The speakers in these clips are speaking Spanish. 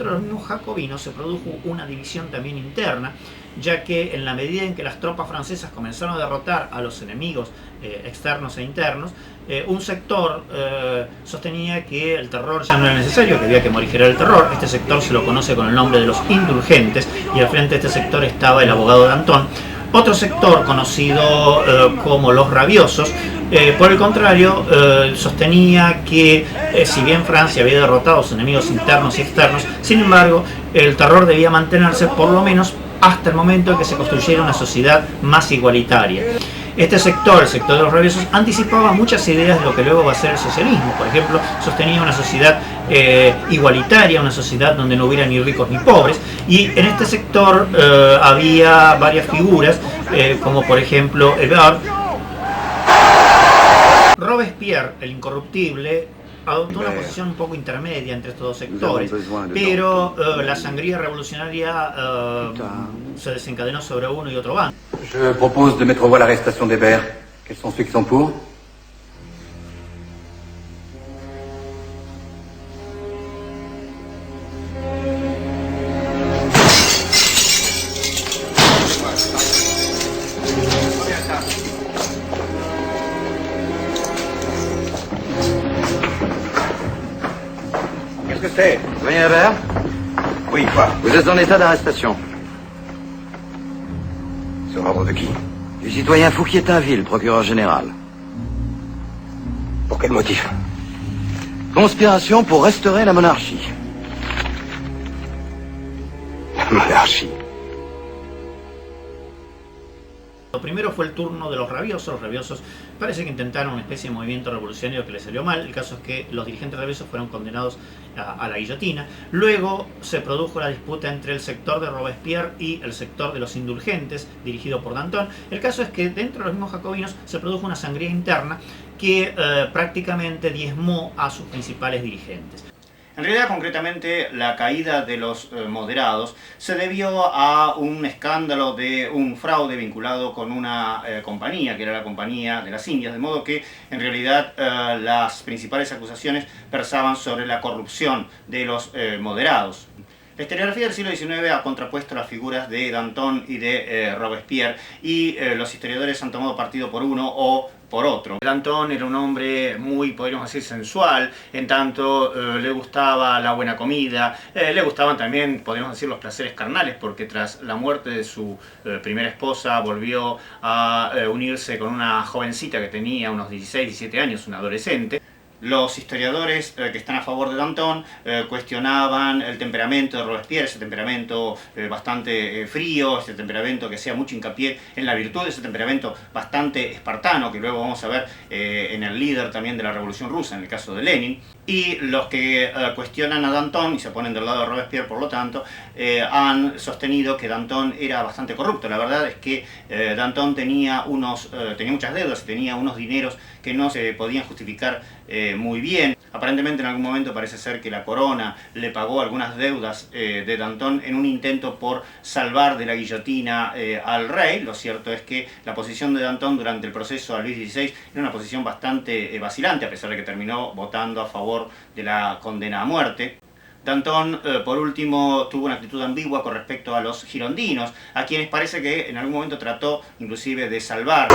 de los mismos jacobinos se produjo una división también interna, ya que en la medida en que las tropas francesas comenzaron a derrotar a los enemigos externos e internos, un sector sostenía que el terror ya no era necesario, que había que morigerar el terror. Este sector se lo conoce con el nombre de los indulgentes, y al frente de este sector estaba el abogado Danton. Otro sector conocido como los rabiosos, por el contrario, sostenía que si bien Francia había derrotado a sus enemigos internos y externos, sin embargo el terror debía mantenerse por lo menos hasta el momento en que se construyera una sociedad más igualitaria. Este sector, el sector de los rabiosos, anticipaba muchas ideas de lo que luego va a ser el socialismo. Por ejemplo, sostenía una sociedad igualitaria, una sociedad donde no hubiera ni ricos ni pobres, y en este sector había varias figuras, como por ejemplo Hébert. Robespierre, el incorruptible, adoptó una posición un poco intermedia entre estos dos sectores, pero la sangría revolucionaria se desencadenó sobre uno y otro bando. Je propose de mettre au voie l'arrestation d'Hébert. Quels sont ceux qui sont pour? Qu'est-ce que c'est? Doyen Hébert? Oui, quoi? Vous êtes en état d'arrestation. Sur ordre de qui? Du citoyen Fouquier-Tinville, procureur général. Pour quel motif? Conspiration pour restaurer la monarchie. La monarchie. Lo primero fue el turno de los rabiosos. Los rabiosos parece que intentaron una especie de movimiento revolucionario que les salió mal. El caso es que los dirigentes rabiosos fueron condenados a la guillotina. Luego se produjo la disputa entre el sector de Robespierre y el sector de los indulgentes, dirigido por Danton. El caso es que dentro de los mismos jacobinos se produjo una sangría interna que prácticamente diezmó a sus principales dirigentes. En realidad, concretamente, la caída de los moderados se debió a un escándalo de un fraude vinculado con una compañía, que era la Compañía de las Indias, de modo que, en realidad, las principales acusaciones versaban sobre la corrupción de los moderados. La historiografía del siglo XIX ha contrapuesto las figuras de Danton y de Robespierre, y los historiadores han tomado partido por uno o por otro. Danton era un hombre muy, podríamos decir, sensual, en tanto le gustaba la buena comida, le gustaban también, podríamos decir, los placeres carnales, porque tras la muerte de su primera esposa volvió a unirse con una jovencita que tenía unos 16, 17 años, una adolescente. Los historiadores que están a favor de Danton cuestionaban el temperamento de Robespierre, ese temperamento bastante frío, ese temperamento que hacía mucho hincapié en la virtud, ese temperamento bastante espartano, que luego vamos a ver en el líder también de la Revolución Rusa, en el caso de Lenin. Y los que cuestionan a Danton y se ponen del lado de Robespierre, por lo tanto, han sostenido que Danton era bastante corrupto. La verdad es que Danton tenía muchas deudas, tenía unos dineros que no se podían justificar muy bien. Aparentemente en algún momento parece ser que la corona le pagó algunas deudas de Danton en un intento por salvar de la guillotina al rey. Lo cierto es que la posición de Danton durante el proceso a Luis XVI era una posición bastante vacilante, a pesar de que terminó votando a favor de la condena a muerte. Danton, por último, tuvo una actitud ambigua con respecto a los girondinos, a quienes parece que en algún momento trató inclusive de salvar.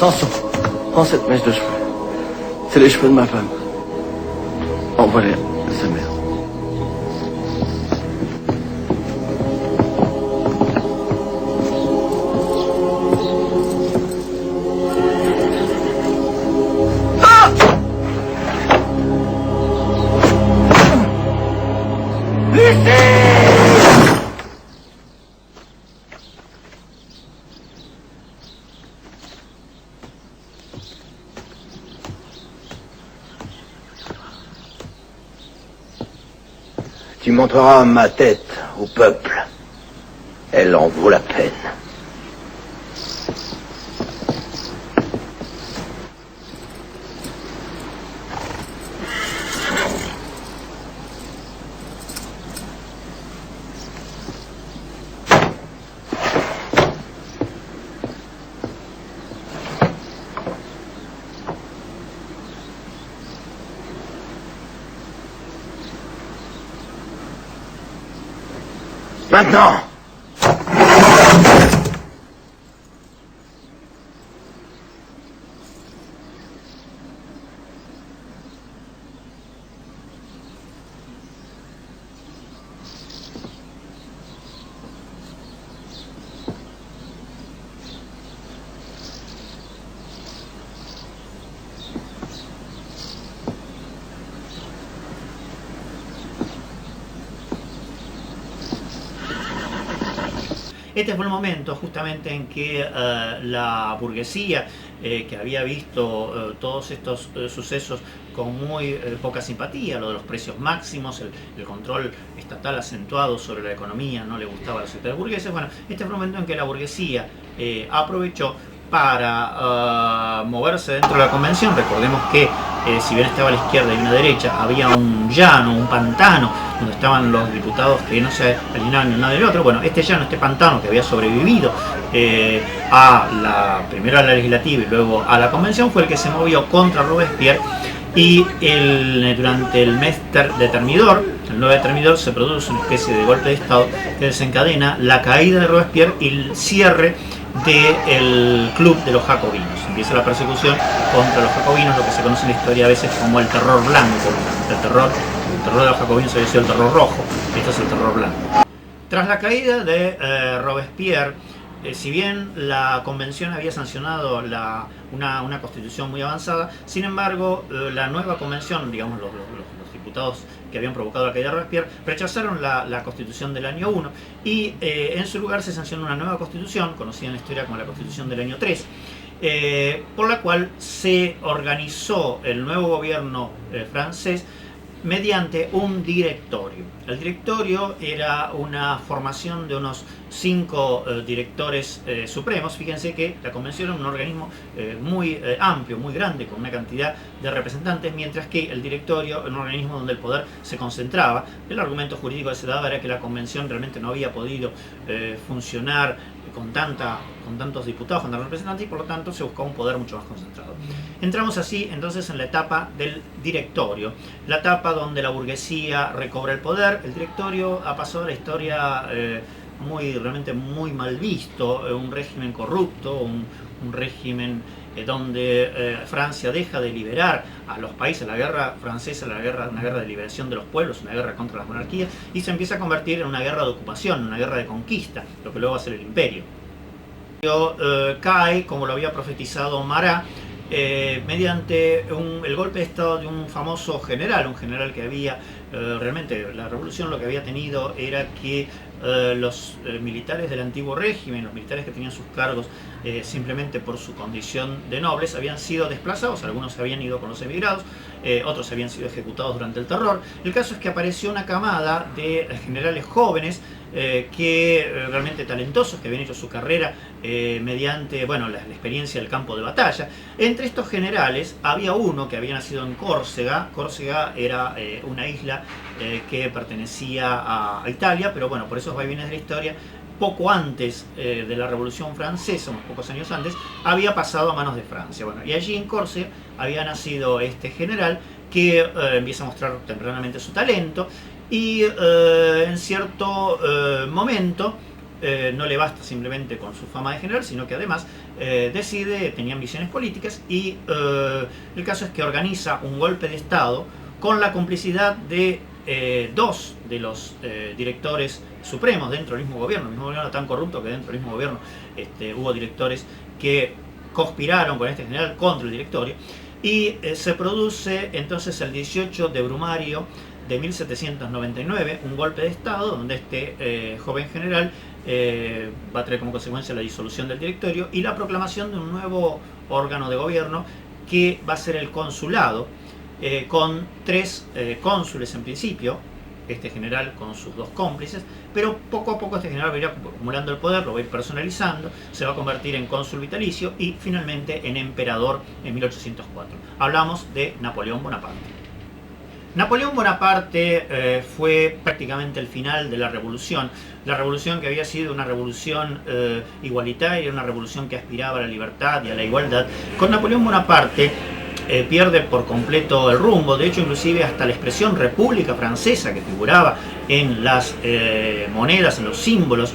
Samson, prends cette mèche de cheveux. C'est les cheveux de ma femme. Envoie-les à sa mère. Tu montreras ma tête au peuple. Elle en vaut la peine. Maintenant! Este fue el momento justamente en que la burguesía, que había visto todos estos sucesos con muy poca simpatía, lo de los precios máximos, el control estatal acentuado sobre la economía, no le gustaba a los sectores burgueses. Bueno, este fue el momento en que la burguesía aprovechó para moverse dentro de la convención. Recordemos que si bien estaba a la izquierda y una derecha, había un llano, un pantano, donde estaban los diputados que no se alineaban ni uno del otro. Bueno, este llano, este pantano que había sobrevivido primero a la legislativa y luego a la convención, fue el que se movió contra Robespierre. Y durante el mes de Thermidor, el 9 de Thermidor, se produce una especie de golpe de estado que desencadena la caída de Robespierre y el cierre del club de los jacobinos. Empieza la persecución contra los jacobinos, lo que se conoce en la historia a veces como el terror blanco. El terror de los jacobinos había sido el terror rojo, esto es el terror blanco. Tras la caída de Robespierre, si bien la convención había sancionado una constitución muy avanzada, sin embargo la nueva convención, digamos los diputados que habían provocado la caída de Robespierre, rechazaron la constitución del año 1 y en su lugar se sancionó una nueva constitución, conocida en la historia como la constitución del año 3, por la cual se organizó el nuevo gobierno francés mediante un directorio. El directorio era una formación de unos 5 directores supremos. Fíjense que la convención era un organismo muy amplio, muy grande, con una cantidad de representantes, mientras que el directorio era un organismo donde el poder se concentraba. El argumento jurídico que se daba era que la convención realmente no había podido funcionar con tantos diputados, con tantos representantes, y por lo tanto se buscaba un poder mucho más concentrado. Entramos así entonces en la etapa del directorio, la etapa donde la burguesía recobra el poder. El directorio ha pasado a la historia realmente muy mal visto, un régimen corrupto, un régimen donde Francia deja de liberar a los países. La guerra francesa, una guerra de liberación de los pueblos, una guerra contra las monarquías, y se empieza a convertir en una guerra de ocupación, una guerra de conquista, lo que luego va a ser el imperio. Cae, como lo había profetizado Marat, mediante el golpe de estado de un famoso general, un general que había realmente, la revolución lo que había tenido era que los militares del antiguo régimen, los militares que tenían sus cargos simplemente por su condición de nobles, habían sido desplazados. Algunos se habían ido con los emigrados, otros habían sido ejecutados durante el terror. El caso es que apareció una camada de generales jóvenes realmente talentosos, que habían hecho su carrera mediante la experiencia del campo de batalla. Entre estos generales había uno que había nacido en Córcega. Córcega era una isla que pertenecía a Italia, pero bueno, por esos vaivenes de la historia, poco antes de la Revolución Francesa, unos pocos años antes, había pasado a manos de Francia. Bueno, y allí en Córcega había nacido este general que empieza a mostrar tempranamente su talento, y en cierto momento no le basta simplemente con su fama de general, sino que además decide, tenía ambiciones políticas, y el caso es que organiza un golpe de Estado con la complicidad de dos de los directores supremos dentro del mismo gobierno. El mismo gobierno tan corrupto que dentro del mismo gobierno hubo directores que conspiraron con este general contra el directorio, y se produce entonces el 18 de Brumario de 1799 un golpe de Estado donde este joven general va a traer como consecuencia la disolución del directorio y la proclamación de un nuevo órgano de gobierno que va a ser el consulado, con 3 cónsules en principio, este general con sus 2 cómplices, pero poco a poco este general va a ir acumulando el poder, lo va a ir personalizando, se va a convertir en cónsul vitalicio y finalmente en emperador en 1804. Hablamos de Napoleón Bonaparte. Napoleón Bonaparte fue prácticamente el final de la revolución que había sido una revolución igualitaria, una revolución que aspiraba a la libertad y a la igualdad. Con Napoleón Bonaparte pierde por completo el rumbo. De hecho, inclusive hasta la expresión República Francesa, que figuraba en las monedas, en los símbolos,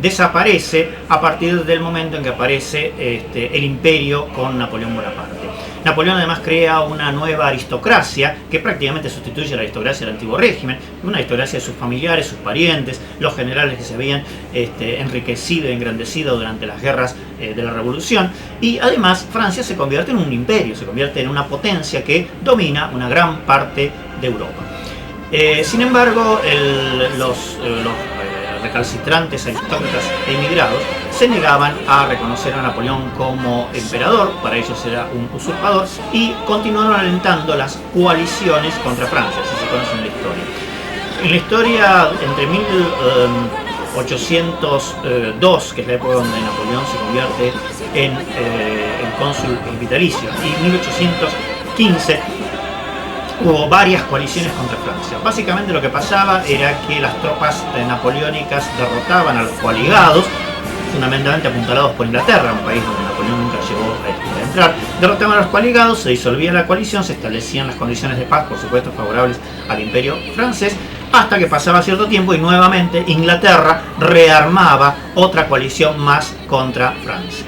desaparece a partir del momento en que aparece el imperio con Napoleón Bonaparte. Napoleón además crea una nueva aristocracia que prácticamente sustituye a la aristocracia del antiguo régimen, una aristocracia de sus familiares, sus parientes, los generales que se habían enriquecido y engrandecido durante las guerras de la revolución, y además Francia se convierte en un imperio, se convierte en una potencia que domina una gran parte de Europa. Sin embargo, los recalcitrantes aristócratas emigrados se negaban a reconocer a Napoleón como emperador, para ellos era un usurpador, y continuaron alentando las coaliciones contra Francia, así se conoce en la historia. En la historia, entre 1802, que es la época donde Napoleón se convierte en cónsul vitalicio, y 1815, hubo varias coaliciones contra Francia. Básicamente lo que pasaba era que las tropas napoleónicas derrotaban a los coaligados, fundamentalmente apuntalados por Inglaterra, un país donde Napoleón nunca llegó a entrar. Derrotaban a los coaligados, se disolvía la coalición, se establecían las condiciones de paz, por supuesto favorables al imperio francés, hasta que pasaba cierto tiempo y nuevamente Inglaterra rearmaba otra coalición más contra Francia.